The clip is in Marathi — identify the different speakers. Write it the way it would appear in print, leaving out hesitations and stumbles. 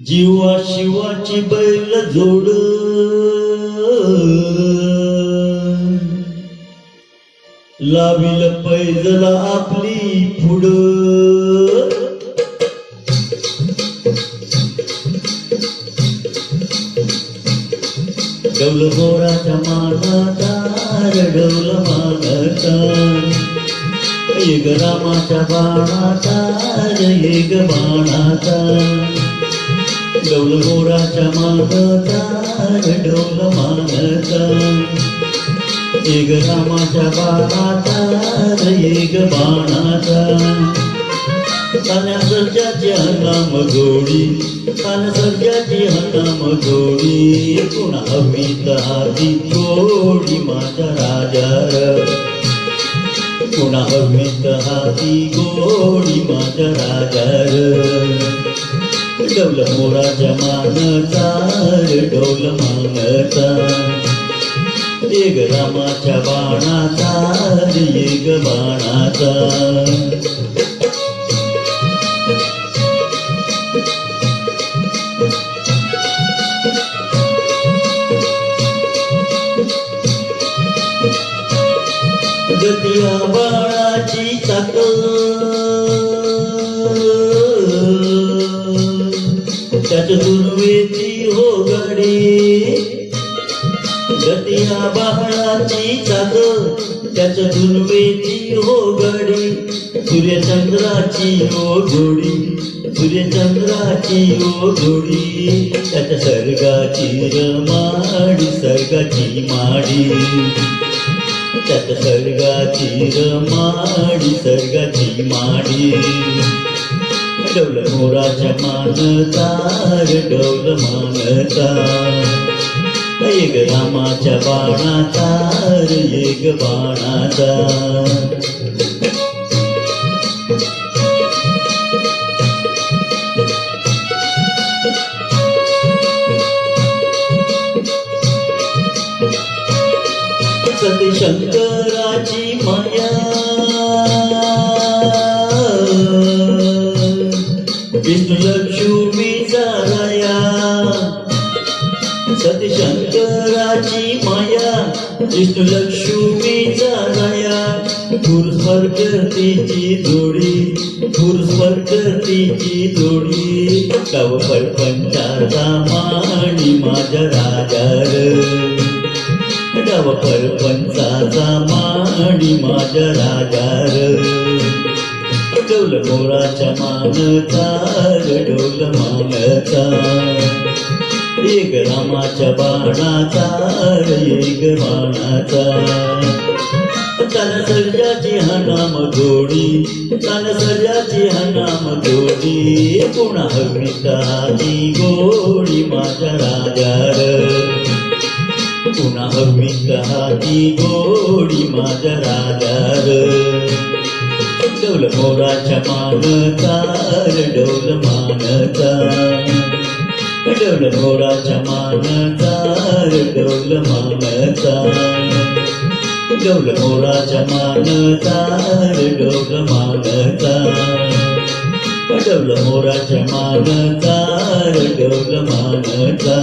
Speaker 1: जीवा शिवाची बैल जोड लाविल पैजला आपली पुढ डौल मोराच्या मानाचा डौल मानाचा एक रामाच्या बाणाचा एक बाणाचा डौल मोराच्या मानाचा डौल मानाचा एक रामाच्या बाणाचा एक बाणाचा तान्या सर्जाची नाम जोडी तान्या सर्जाची नाम जोडी पुन्हा हवीत हाती गोडी माझ्या राजार पुन्हा हवीत हाती गोडी माझ्या राजार डौल मोराच्या मानचा डौल मानचा एक रामाच्या बाणाचा एक बाणाचा गतिया बाणाची ताकद त्याच्या दुर्वेची हो गाडी गतिया बाणाची ताकद त्याच्या दुर्वेची हो गाडी सूर्यचंद्राची हो जोडी सूर्यचंद्राची हो जोडी त्याच्या सर्गाची रमाडी सर्गाची माडी त्याच्या सर्गाची रमाडी सर्गाची माडी डौल मोराच्या मानचा डौल मानचा एक रामाच्या बाणाचा एक बाणाचा सती शंकराची माया विष्णु लक्ष्मीचा राया सती शंकराची माया विष्णु लक्ष्मीचा राया पुरस्पर करतीची जोडी पुरस्पर करतीची जोडी गाव परपंचाचा माणी माझ्या राजार गाव परपंचाचा माणी माझ्या राजार डौल मोराच्या मानचा डौल मानचा एक रामाच्या बाणाचा एक बाणाचा तान सर्जाची हा नाम जोडी तान सर्जाची हा नाम जोडी पुन्हा हवीताची गोडी माझ्या राजार पुन्हा हवीत हाती गोडी माझ्या राजार डौल मोराच्या मानचा डौल मानचा डौल मोराच्या मानचा डौल मानचा डौल मोराच्या मानचा डौल मानचा डौल मोराच्या मानचा डौल मानचा